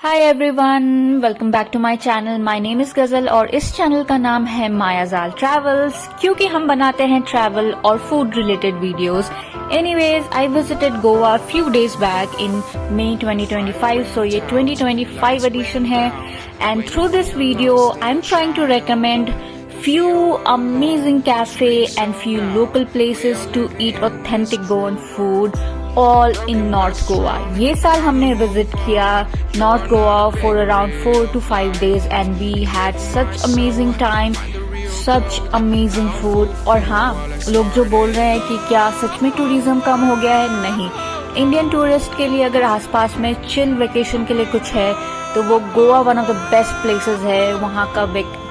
Hi everyone, welcome back to my channel. My name is Ghazal और इस channel का नाम है मायाजाल ट्रैवल्स, क्योंकि हम बनाते हैं ट्रैवल और food related videos. Anyways, I visited Goa few days back in May 2025, so ये 2025 एडिशन है and through this video I am trying to recommend few amazing cafe and few local places to eat authentic Goan food all in North Goa. ये साल हमने visit किया North Goa for around 4 to 5 days and we had such amazing time, such amazing food. और हाँ, लोग जो बोल रहे हैं कि क्या सच में टूरिज्म कम हो गया है, नहीं। इंडियन टूरिस्ट के लिए अगर आसपास में चिल वेकेशन के लिए कुछ है तो वो Goa one of the best places है। वहाँ का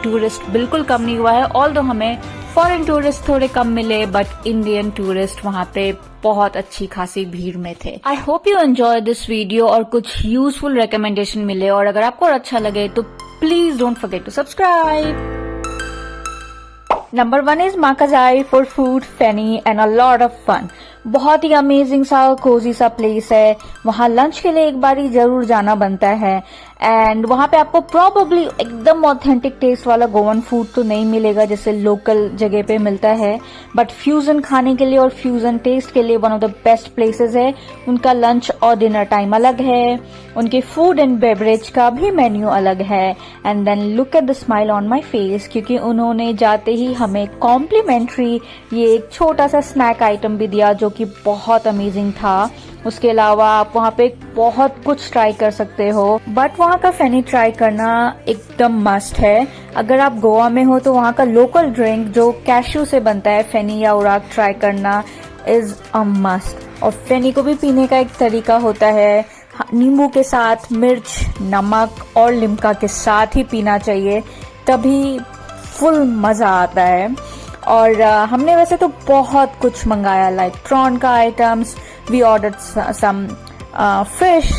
टूरिस्ट बिल्कुल कम नहीं हुआ है, ऑल्दो हमें फॉरेन टूरिस्ट थोड़े कम मिले बट इंडियन टूरिस्ट वहाँ पे बहुत अच्छी खासी भीड़ में थे। I hope you enjoy this video और कुछ यूजफुल रिकमेंडेशन मिले, और अगर आपको अच्छा लगे तो please don't forget to subscribe. Number 1 is Makazai for food, feni and a lot of fun. बहुत ही अमेजिंग सा कोजी सा प्लेस है। वहाँ लंच के लिए एक बारी जरूर जाना बनता है एंड वहाँ पे आपको प्रोबेबली एकदम ऑथेंटिक टेस्ट वाला गोवन फूड तो नहीं मिलेगा जैसे लोकल जगह पे मिलता है, बट फ्यूजन खाने के लिए और फ्यूजन टेस्ट के लिए one of the best places है। उनका लंच और डिनर टाइम अलग है, उनके फूड एंड बेवरेज का भी मेन्यू अलग है। And then look at the smile on my face, क्योंकि उन्होंने जाते ही हमें कॉम्प्लीमेंट्री ये एक छोटा सा स्नैक आइटम भी दिया जो कि बहुत अमेजिंग था। उसके अलावा आप वहाँ पे बहुत कुछ ट्राई कर सकते हो, बट वहाँ का फेनी ट्राई करना एकदम मस्ट है। अगर आप गोवा में हो तो वहाँ का लोकल ड्रिंक जो कैश्यू से बनता है, फेनी या उराक, ट्राई करना इज अ मस्ट। और फेनी को भी पीने का एक तरीका होता है, नींबू के साथ, मिर्च, नमक और लिम्का के साथ ही पीना चाहिए, तभी फुल मजा आता है। और हमने वैसे तो बहुत कुछ मंगाया, लाइक प्रॉन का items, we ordered some fish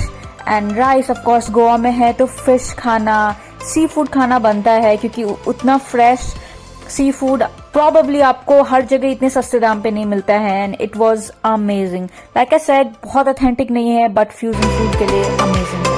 and rice. Of course Goa में है तो फिश खाना, सी फूड खाना बनता है, क्योंकि उतना फ्रेश सी फूड प्रोबेबली आपको हर जगह इतने सस्ते दाम पे नहीं मिलता है। And it was amazing. Like I said, बहुत ऑथेंटिक नहीं है बट फ्यूजन फूड के लिए अमेजिंग है।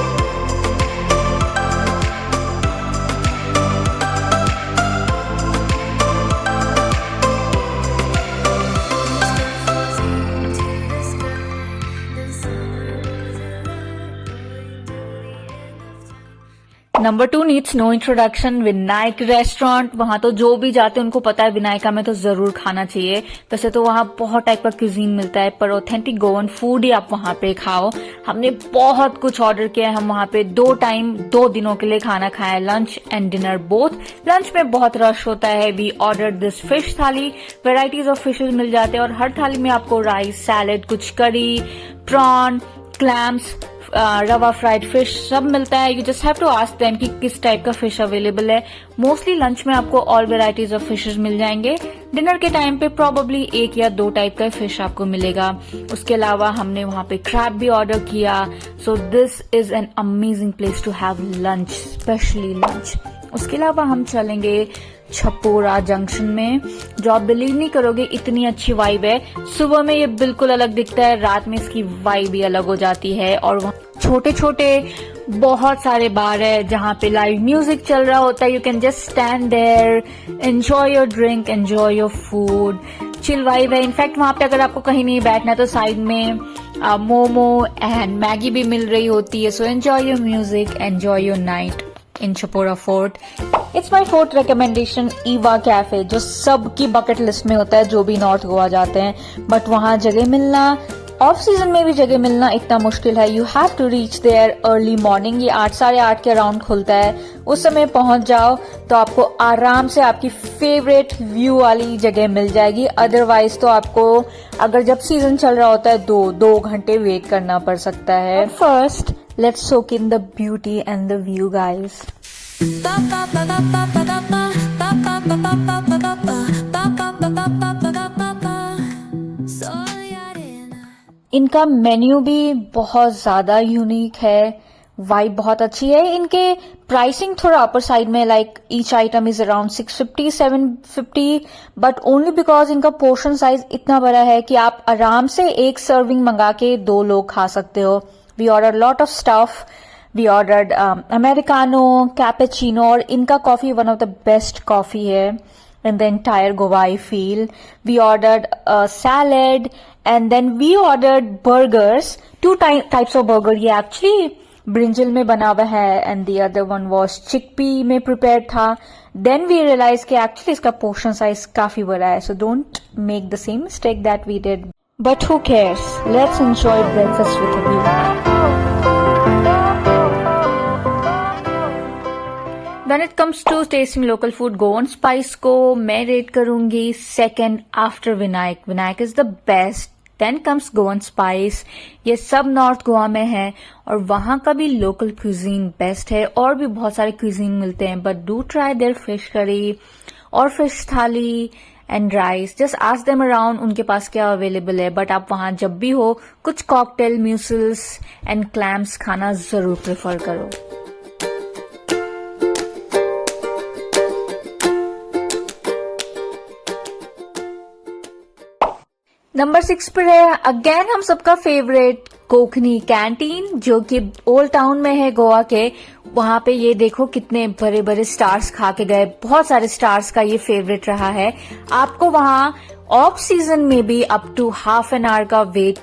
Number 2 needs no introduction, Vinayak restaurant. वहां तो जो भी जाते हैं उनको पता है विनायका में तो जरूर खाना चाहिए। वैसे तो वहां बहुत टाइप का क्यूजीन मिलता है, पर ऑथेंटिक गोवन फूड ही आप वहां पे खाओ। हमने बहुत कुछ ऑर्डर किया है, हम वहां पे 2 टाइम 2 दिनों के लिए खाना खाया, lunch and dinner both. Lunch में बहुत रश होता है, वी ऑर्डर दिस फिश थाली, वेराइटीज ऑफ फिशेज मिल जाते हैं और हर थाली में आपको राइस, सैलेड, कुछ curry, prawn, clams, rava fried fish सब मिलता है। You just have to ask them कि किस टाइप का फिश अवेलेबल है। मोस्टली लंच में आपको ऑल वेराइटीज ऑफ फिशेज मिल जाएंगे। डिनर के टाइम पे प्रोबेबली 1 या 2 टाइप का फिश आपको मिलेगा। उसके अलावा हमने वहां पे क्रैब भी ऑर्डर किया। So this is an amazing place to have lunch, specially lunch. उसके अलावा हम चलेंगे छपोरा जंक्शन में, जो आप बिलीव नहीं करोगे इतनी अच्छी वाइब है। सुबह में ये बिल्कुल अलग दिखता है, रात में इसकी वाइब भी अलग हो जाती है। और वहाँ छोटे छोटे बहुत सारे बार है जहाँ पे लाइव म्यूजिक चल रहा होता है। You can just stand there, enjoy your drink, enjoy your food, chill vibe है। इनफैक्ट वहाँ पे अगर आपको कहीं नहीं बैठना तो साइड में मोमो एंड मैगी भी मिल रही होती है। So enjoy your music, enjoy your night in Chapora fort. It's my 4th recommendation, Eva cafe, जो सबकी बकेट लिस्ट में होता है जो भी नॉर्थ गोवा जाते हैं, बट वहां जगह मिलना, ऑफ सीजन में भी जगह मिलना इतना मुश्किल है। You have to reach there early morning. ये 8, साढ़े 8 के अराउंड खुलता है, उस समय पहुंच जाओ तो आपको आराम से आपकी फेवरेट व्यू वाली जगह मिल जाएगी। अदरवाइज तो आपको अगर जब सीजन चल रहा होता है 2 घंटे वेट करना पड़ सकता है। First let's soak in the beauty and the view guys. इनका मेन्यू भी बहुत ज्यादा यूनिक है, वाइब बहुत अच्छी है। इनके प्राइसिंग थोड़ा अपर साइड में, like each item is around 650 750, but only because इनका पोर्शन साइज इतना बड़ा है कि आप आराम से एक सर्विंग मंगा के 2 लोग खा सकते हो। We order lot of stuff, we ordered americano, cappuccino, और इनका coffee one of the best coffee है in the entire Goa, I feel. We ordered a salad and then we ordered burgers. Two types of burger. ये actually brinjal में बना हुआ है and the other one was chickpea में prepared था. Then we realized कि actually इसका portion size काफी बड़ा है. So don't make the same mistake that we did. But who cares? Let's enjoy breakfast with a view. When it comes to tasting local food, Goan Spice को मैं rate करूंगी second after Vinayak. Vinayak is the best, then comes Goan spice. ये सब north Goa में है और वहां का भी लोकल क्यूजीन बेस्ट है. और भी बहुत सारे क्यूजीन मिलते हैं, but do try their fish curry और fish thali and rice. Just ask them around उनके पास क्या अवेलेबल है. बट आप वहां जब भी हो कुछ कॉकटेल, म्यूसल्स एंड क्लैम्स खाना जरूर प्रेफर करो. नंबर 6 पर है अगेन हम सबका फेवरेट कोकनी कैंटीन, जो कि ओल्ड टाउन में है गोवा के. वहां पे ये देखो कितने बड़े बड़े स्टार्स खा के गए. बहुत सारे स्टार्स का ये फेवरेट रहा है. आपको वहां ऑफ सीजन में भी up to half an hour का वेट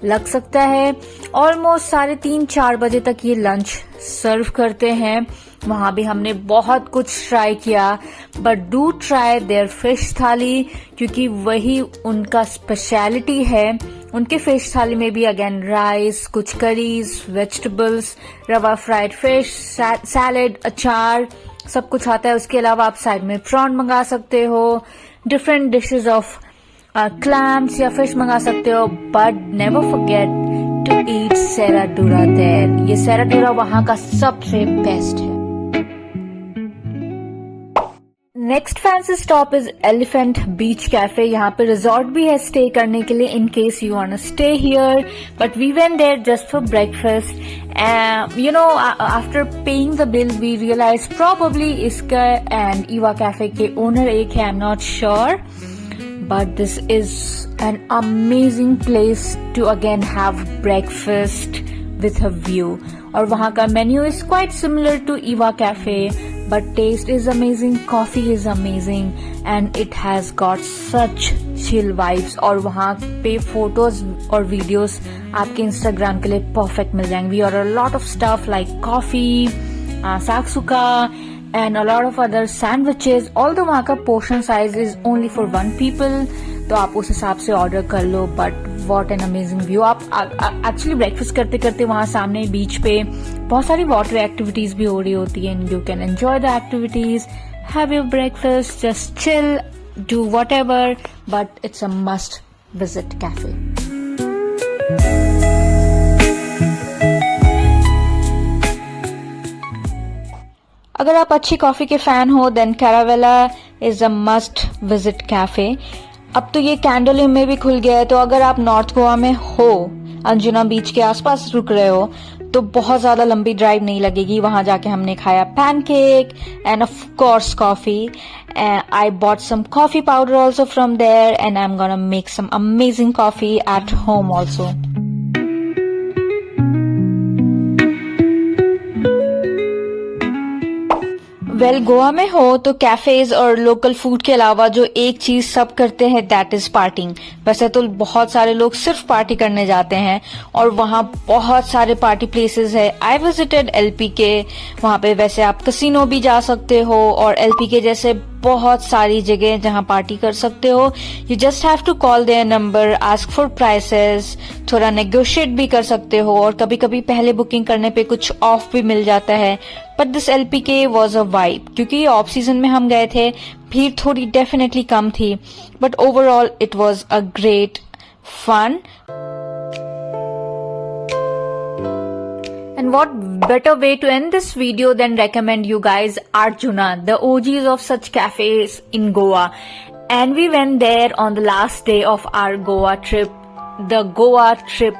लग सकता है. ऑलमोस्ट 3:30-4 बजे तक ये लंच सर्व करते हैं. वहां भी हमने बहुत कुछ ट्राई किया, but do try their fish thali क्योंकि वही उनका स्पेशलिटी है. उनके फिश थाली में भी अगेन राइस, कुछ करीज, वेजिटेबल्स, रवा फ्राइड फिश, सैलेड, अचार, सब कुछ आता है. उसके अलावा आप साइड में प्रॉन मंगा सकते हो, डिफरेंट डिशेस ऑफ क्लैम्स या फिश मंगा सकते हो. But never forget to eat serradura there. ये सेराडूरा वहां का सबसे बेस्ट है. Next fancy stop is Elephant Beach cafe. यहाँ पे रिजॉर्ट भी है स्टे करने के लिए in case you want to stay here. But we went there just for breakfast. You know after paying the bill we realise probably इसका and Eva cafe के owner एक है, I am not sure. But this is an amazing place to again have breakfast with a view. और वहाँ का menu is quite similar to Eva Cafe, but taste is amazing, coffee is amazing, and it has got such chill vibes. और वहाँ पे photos और videos आपके Instagram के लिए perfect मिल जाएंगे. We order a lot of stuff like coffee, saksuka, and a lot of other sandwiches. Although वहाँ का portion size is only for 1 people, तो आप उस हिसाब से ऑर्डर कर लो. But what an amazing view. आप एक्चुअली ब्रेकफास्ट करते करते वहाँ सामने बीच पे बहुत सारी वाटर एक्टिविटीज भी हो रही होती है. You can enjoy the activities, have your breakfast, just chill, do whatever, but it's a must visit cafe. अगर आप अच्छी कॉफी के फैन हो then Caravela is a must visit cafe. अब तो ये कैंडोलिम में भी खुल गया है, तो अगर आप नॉर्थ गोवा में हो, अंजुना बीच के आसपास रुक रहे हो, तो बहुत ज्यादा लंबी ड्राइव नहीं लगेगी. वहां जाके हमने खाया pancake and of course coffee. I bought some coffee powder also from there and I am gonna make some amazing coffee at home also. Well Goa में हो तो कैफेज और लोकल फूड के अलावा जो एक चीज सब करते हैं दैट इज पार्टिंग. वैसे तो बहुत सारे लोग सिर्फ पार्टी करने जाते हैं और वहाँ बहुत सारे पार्टी प्लेसेस है. I visited LPK. वहाँ पे वैसे आप कसिनो भी जा सकते हो और LPK जैसे बहुत सारी जगह जहाँ पार्टी कर सकते हो. You just have to call their number, ask for prices, थोड़ा नेगोशिएट भी कर सकते हो और कभी कभी पहले बुकिंग करने पे कुछ ऑफ भी मिल जाता है. But this LPK was a vibe. क्योंकि ऑफ सीजन में हम गए थे, भीड़ थोड़ी डेफिनेटली कम थी, but overall it was a great fun. And what better way to end this video than recommend you guys Arjuna, the OGs of such cafes in Goa. And we went there on the last day of our Goa trip. The Goa trip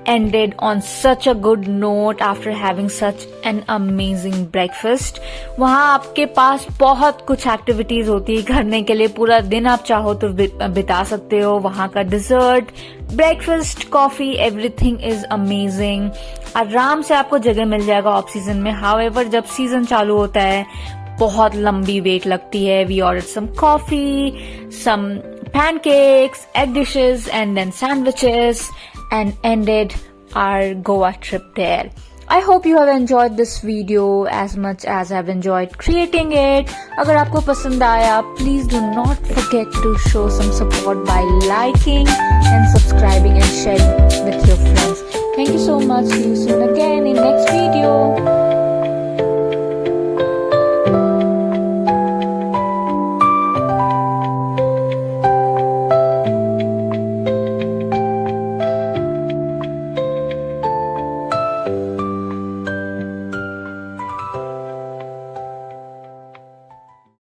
ended on such a good note after having such an amazing breakfast. वहाँ आपके पास बहुत कुछ activities होती है करने के लिए, पूरा दिन आप चाहो तो बिता सकते हो. वहाँ का dessert, breakfast, coffee, everything is amazing. आराम से आपको जगह मिल जाएगा ऑफ सीजन में. हाउएवर जब सीजन चालू होता है बहुत लंबी वेट लगती है. We order some coffee, some pancakes, egg dishes, and then sandwiches, and ended our Goa trip there. I hope you have enjoyed this video as much as I've enjoyed creating it. अगर आपको पसंद आया, please do not forget to show some support by liking and subscribing and sharing with your friends. Thank you so much. See you soon again in next video.